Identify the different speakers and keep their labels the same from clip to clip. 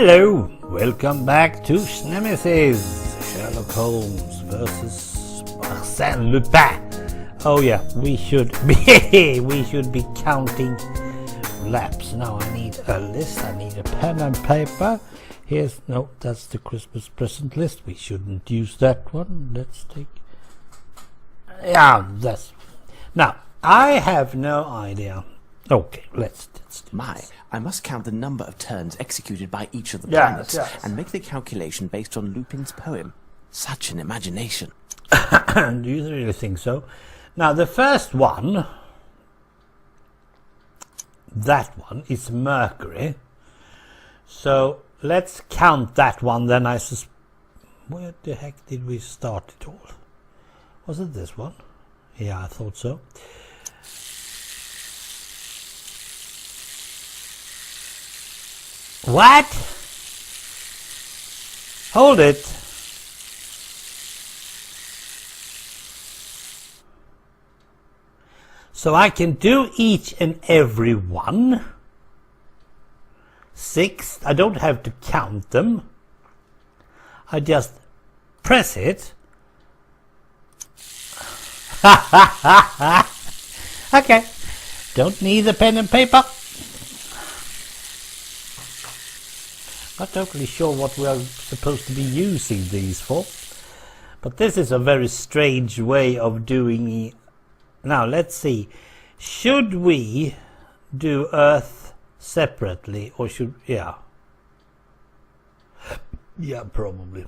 Speaker 1: Hello, welcome back to Nemesis, Sherlock Holmes versus Arsene Lupin. Oh yeah, we should be counting laps. Now I need a list, I need a pen and paper. That's the Christmas present list. We shouldn't use that one. Let's take, now I have no idea. Okay, let's do this.
Speaker 2: I must count the number of turns executed by each of the planets and make the calculation based on Lupin's poem. Such an imagination.
Speaker 1: Do you really think so? Now the first one, that one is Mercury. So let's count that one then. Where the heck did we start it all? Was it this one? Yeah, I thought so. What? Hold it. So I can do each and every one. 6. I don't have to count them. I just press it. Okay. Don't need the pen and paper. Not totally sure what we are supposed to be using these for, but this is a very strange way of doing it. Now let's see, should we do Earth separately or should, yeah probably.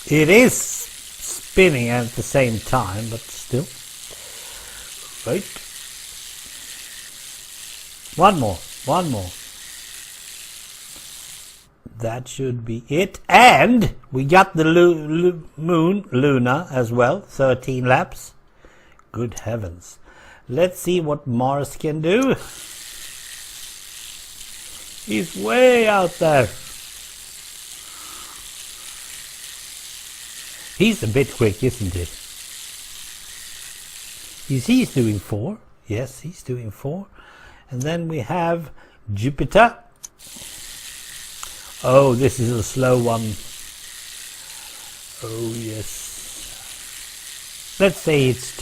Speaker 1: It is spinning at the same time, but still. Right, one more. That should be it. And we got the Luna as well. 13 laps. Good heavens. Let's see what Mars can do. He's way out there. He's a bit quick, isn't he? He's doing 4. Yes, he's doing 4. And then we have Jupiter. Oh, this is a slow one. Oh, yes. Let's say it's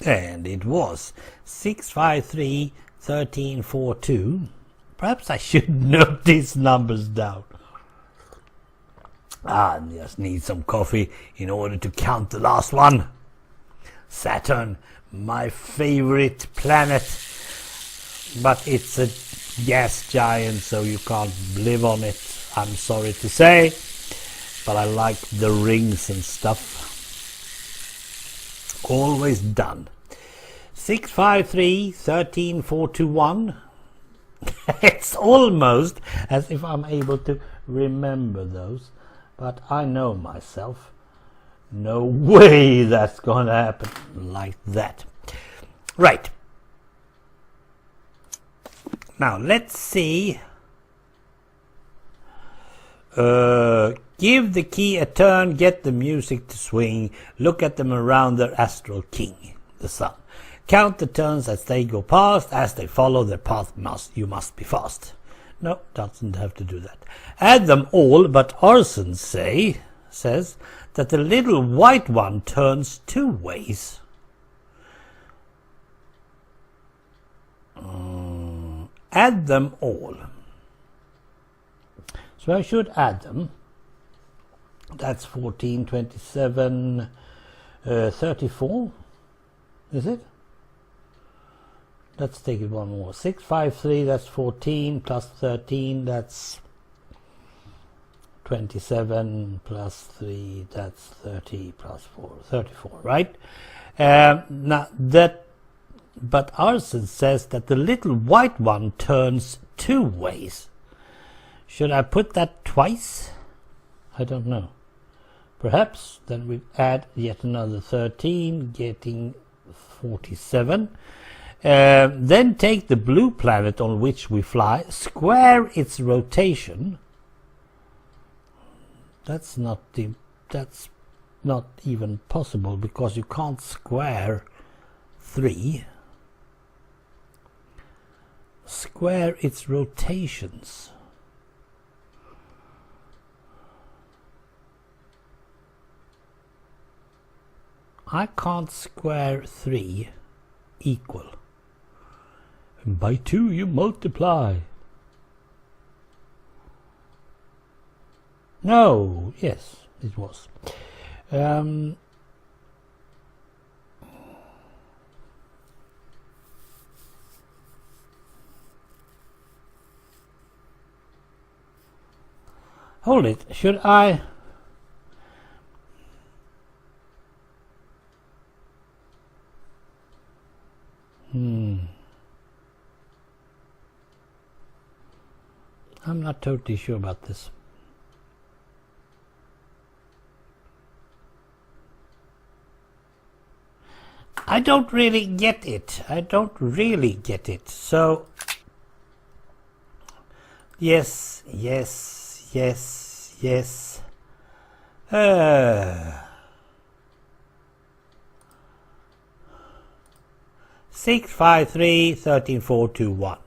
Speaker 1: 2. And it was 6, 5, 3, 13, 4, 2. Perhaps I should note these numbers down. I just need some coffee in order to count the last one. Saturn, my favorite planet. But it's a gas giant, so you can't live on it, I'm sorry to say. But I like the rings and stuff. Always done. 6, 5, 3, 13, 4, 2, 1. It's almost as if I'm able to remember those. But I know myself. No way that's going to happen like that. Right. Now let's see. Give the key a turn, get the music to swing, look at them around their astral king, the sun. Count the turns as they go past, as they follow their path you must be fast. No, doesn't have to do that. Add them all, but Arsene says that the little white one turns 2 ways. Add them all. So I should add them. That's 14, 27, 34. Is it? Let's take it one more. 6, 5, 3, that's 14, plus 13, that's 27, plus 3, that's 30, plus 4, 34, right? Now that, but Arsene says that the little white one turns 2 ways. Should I put that twice? I don't know. Perhaps then we add yet another 13, getting 47. Then take the blue planet on which we fly, square its rotation. That's not even possible because you can't square 3. square its rotations. I can't square 3 equal. And by 2 you multiply. No, yes, it was. Hold it, should I? I'm not totally sure about this. I don't really get it. I don't really get it. So, yes, yes, yes, yes. 6, 5, 3, 13, 4, 2, 1.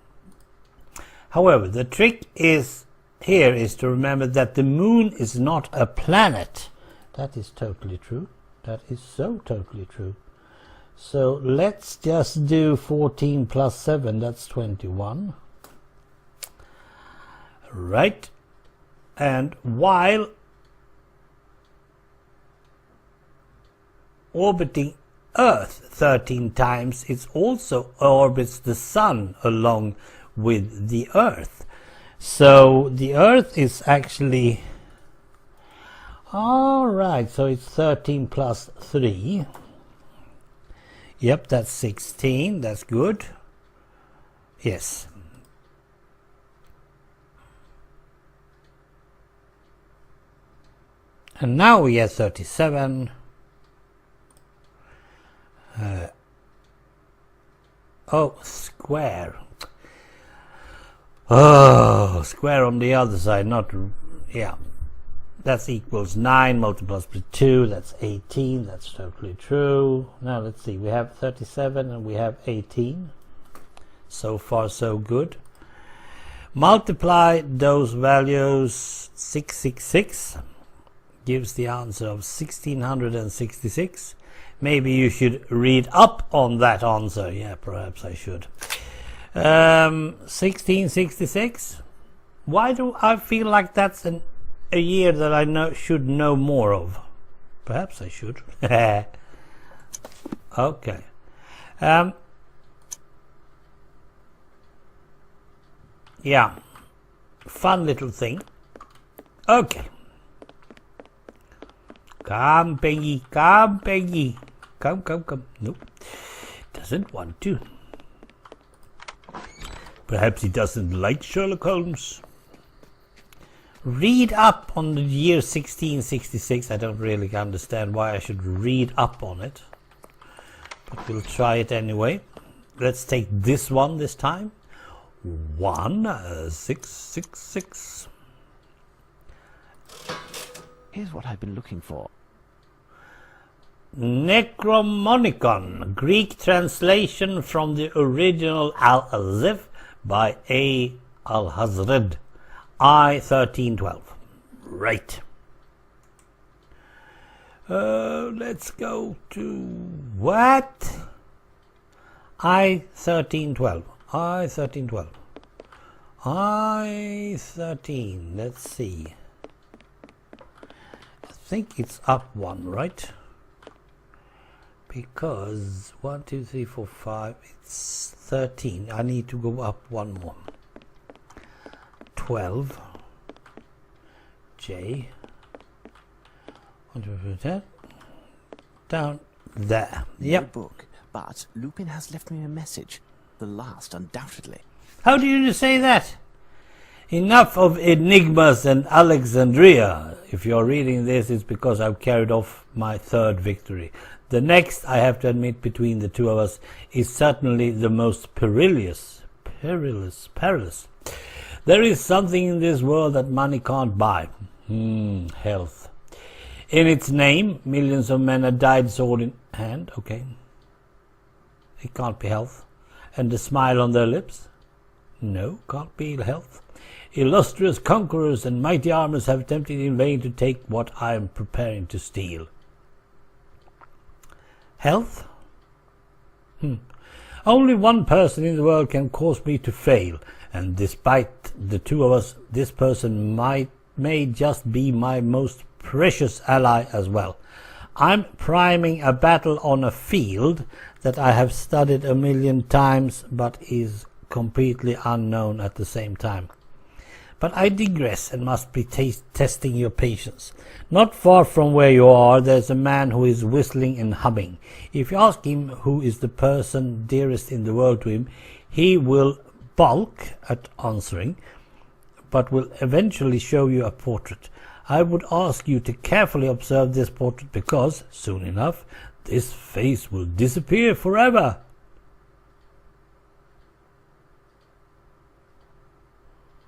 Speaker 1: However, the trick is here is to remember that the moon is not a planet. That is totally true. That is so totally true. So let's just do 14 plus 7, that's 21. Right. And while orbiting Earth 13 times, it also orbits the Sun along with the Earth. So the Earth is actually... Alright, so it's 13 plus 3. Yep, that's 16. That's good. Yes. And now we have 37. Square. Oh, square on the other side, not... Yeah. That's equals 9 multiplied by 2, that's 18, that's totally true. Now let's see, we have 37 and we have 18. So far so good. Multiply those values, 666 gives the answer of 1666. Maybe you should read up on that answer. Yeah, perhaps I should. 1666. Why do I feel like that's a year that I should know more of? Perhaps I should. Okay. Yeah. Fun little thing. Okay. Come, Peggy. Come, Peggy. Come, come, come. Nope. Doesn't want to. Perhaps he doesn't like Sherlock Holmes. Read up on the year 1666. I don't really understand why I should read up on it. But we'll try it anyway. Let's take this one this time. 1666.
Speaker 2: Here's what I've been looking for.
Speaker 1: Necromonicon, Greek translation from the original Al-Azif by A. Al-Hazred, I 1312. Right. Let's go to what? I 1312. I 1312. I 13. Let's see. I think it's up one, right? Because 1, 2, 3, 4, 5, it's 13. I need to go up one more. 12. J. 1, 2, 3, 10. Down there. Yep.
Speaker 2: No book, but Lupin has left me a message. The last, undoubtedly.
Speaker 1: How do you say that? Enough of enigmas and Alexandria. If you're reading this, it's because I've carried off my third victory. The next, I have to admit, between the two of us, is certainly the most perilous. Perilous. There is something in this world that money can't buy. Health. In its name, millions of men have died sword in hand. Okay. It can't be health. And the smile on their lips. No, can't be health. Illustrious conquerors and mighty armies have attempted in vain to take what I am preparing to steal. Health? Only one person in the world can cause me to fail, and despite the two of us, this person may just be my most precious ally as well. I'm priming a battle on a field that I have studied 1,000,000 times, but is completely unknown at the same time. But I digress and must be testing your patience. Not far from where you are, there's a man who is whistling and humming. If you ask him who is the person dearest in the world to him, he will balk at answering, but will eventually show you a portrait. I would ask you to carefully observe this portrait because, soon enough, this face will disappear forever.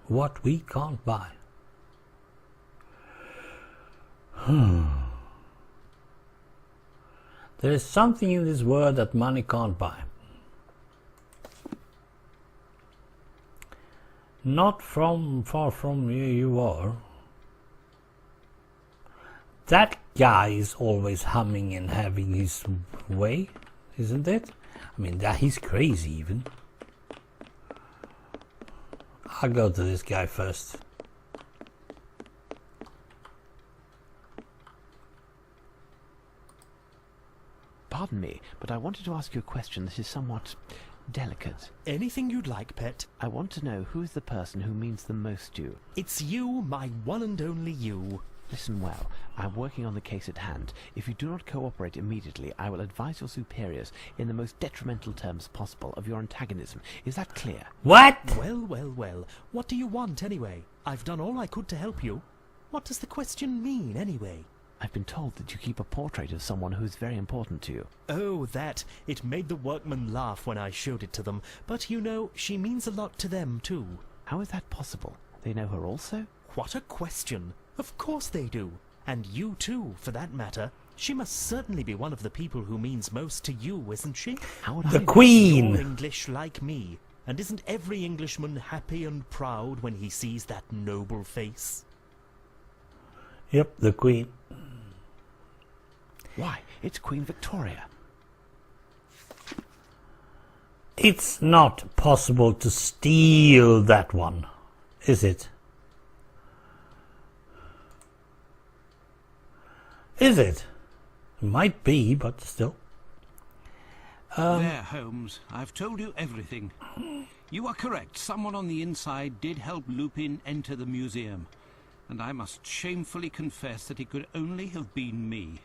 Speaker 1: What we can't buy. There is something in this world that money can't buy. Not from far from where you are. That guy is always humming and having his way, isn't it? I mean, he's crazy even. I'll go to this guy first.
Speaker 2: Pardon me, but I wanted to ask you a question that is somewhat delicate.
Speaker 3: Anything you'd like, pet.
Speaker 2: I want to know who is the person who means the most to you.
Speaker 3: It's you, my one and only you.
Speaker 2: Listen well, I'm working on the case at hand. If you do not cooperate immediately, I will advise your superiors in the most detrimental terms possible of your antagonism. Is that clear?
Speaker 1: What?
Speaker 3: Well. What do you want, anyway? I've done all I could to help you. What does the question mean, anyway?
Speaker 2: I've been told that you keep a portrait of someone who is very important to you.
Speaker 3: Oh, that. It made the workmen laugh when I showed it to them. But, you know, she means a lot to them, too.
Speaker 2: How is that possible? They know her also?
Speaker 3: What a question. Of course they do. And you too, for that matter. She must certainly be one of the people who means most to you, isn't she?
Speaker 2: How would
Speaker 1: The Queen!
Speaker 3: You're English like me. And isn't every Englishman happy and proud when he sees that noble face?
Speaker 1: Yep, the Queen.
Speaker 2: Why, it's Queen Victoria.
Speaker 1: It's not possible to steal that one, is it? Is it? It might be, but still.
Speaker 4: There, Holmes. I've told you everything. You are correct. Someone on the inside did help Lupin enter the museum. And I must shamefully confess that it could only have been me.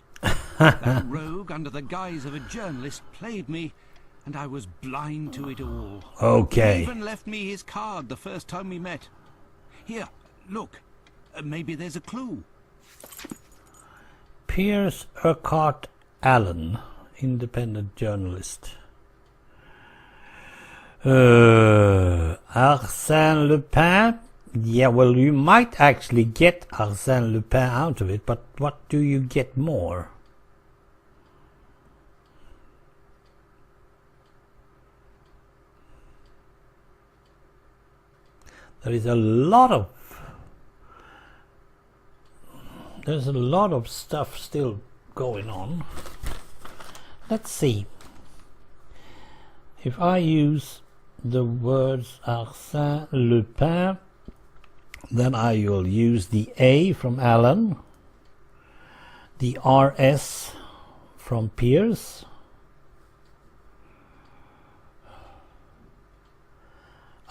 Speaker 4: That rogue, under the guise of a journalist, played me, and I was blind to it all.
Speaker 1: Okay.
Speaker 4: He even left me his card the first time we met. Here, look. Maybe there's a clue.
Speaker 1: Piers Urquhart Allen, independent journalist. Arsene Lupin. Yeah, well, you might actually get Arsene Lupin out of it, but what do you get more? There's a lot of stuff still going on. Let's see. If I use the words Arsène Lupin, then I will use the A from Allen, the RS from Piers,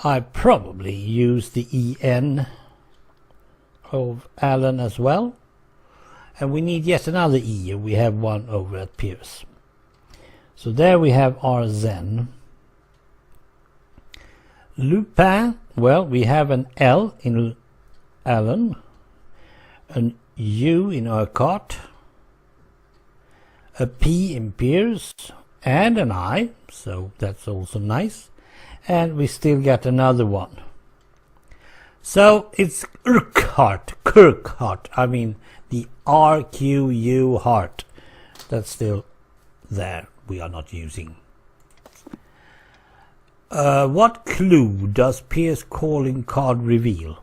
Speaker 1: I probably use the EN of Allen as well. And we need yet another E, and we have one over at Piers. So there we have Arsene. Lupin, well, we have an L in Allen, an U in Urquhart, a P in Piers, and an I, so that's also nice. And we still got another one. So it's Urquhart, I mean the RQU heart. That's still there. We are not using. What clue does Pierce's calling card reveal?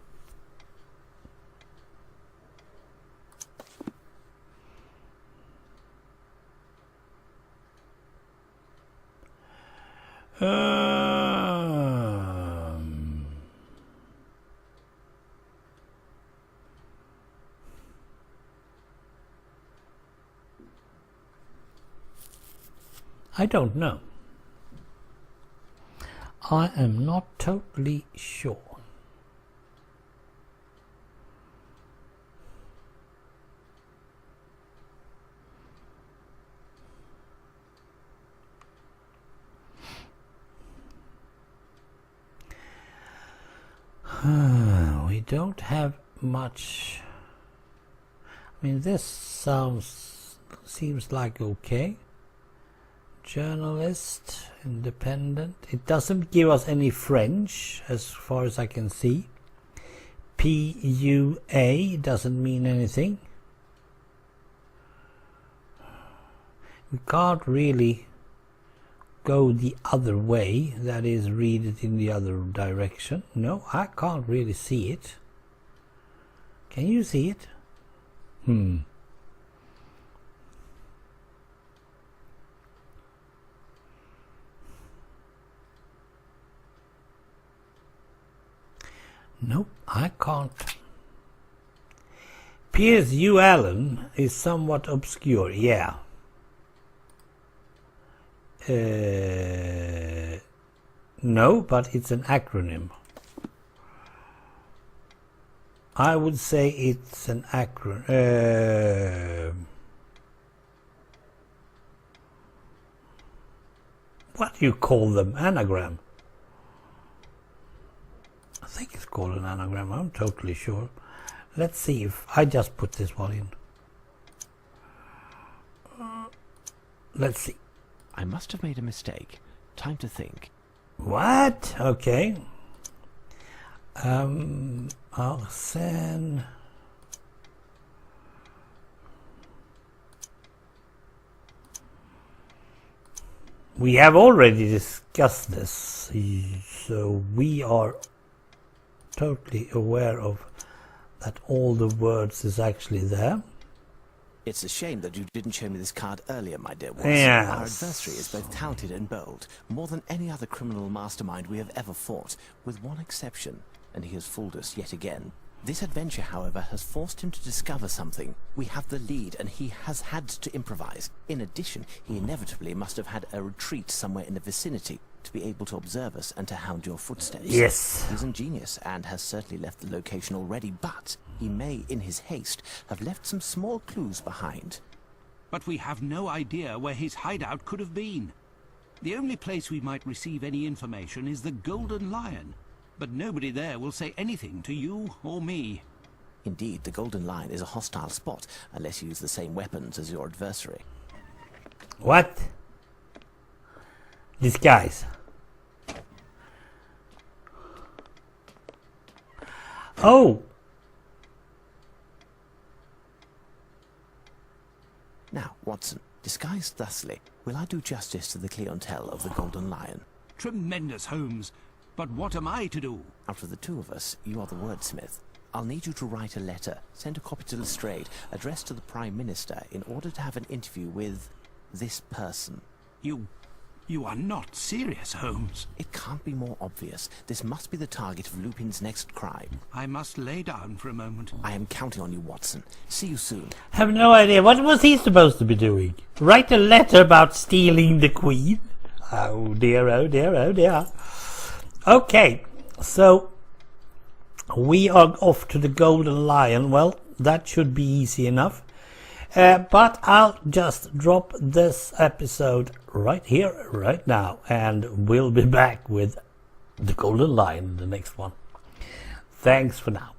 Speaker 1: I don't know. I am not totally sure. We don't have much. I mean, this seems like okay. Journalist, independent. It doesn't give us any French as far as I can see. PUA doesn't mean anything. We can't really go the other way, that is, read it in the other direction. No, I can't really see it. Can you see it? Nope, I can't. Piers U. Allen is somewhat obscure, yeah. No, but it's an acronym. I would say it's an acronym. What do you call them? Anagram? I think it's called an anagram. I'm totally sure. Let's see if I just put this one in. Let's see.
Speaker 2: I must have made a mistake. Time to think.
Speaker 1: What? Okay. Arsene. We have already discussed this, so we are totally aware of that all the words is actually there.
Speaker 5: It's a shame that you didn't show me this card earlier, my dear Watson.
Speaker 1: Yes.
Speaker 5: Our adversary is both talented and bold, more than any other criminal mastermind we have ever fought, with one exception, and he has fooled us yet again. This adventure, however, has forced him to discover something. We have the lead, and he has had to improvise. In addition, he inevitably must have had a retreat somewhere in the vicinity to be able to observe us and to hound your footsteps.
Speaker 1: Yes.
Speaker 5: He's ingenious and has certainly left the location already, but he may, in his haste, have left some small clues behind.
Speaker 4: But we have no idea where his hideout could have been. The only place we might receive any information is the Golden Lion, but nobody there will say anything to you or me.
Speaker 5: Indeed, the Golden Lion is a hostile spot, unless you use the same weapons as your adversary.
Speaker 1: What? Disguise. Oh!
Speaker 5: Now, Watson, disguised thusly, will I do justice to the clientele of the Golden Lion?
Speaker 4: Tremendous, Holmes. But what am I to do?
Speaker 5: Out of the two of us, you are the wordsmith. I'll need you to write a letter, send a copy to Lestrade, addressed to the Prime Minister, in order to have an interview with this person.
Speaker 4: You are not serious, Holmes.
Speaker 5: It can't be more obvious. This must be the target of Lupin's next crime.
Speaker 4: I must lay down for a moment.
Speaker 5: I am counting on you, Watson. See you soon.
Speaker 1: Have no idea. What was he supposed to be doing? Write a letter about stealing the Queen? Oh dear, oh dear, oh dear. Okay, so we are off to the Golden Lion. Well, that should be easy enough. But I'll just drop this episode right here, right now, and we'll be back with the Golden Lion in the next one. Thanks for now.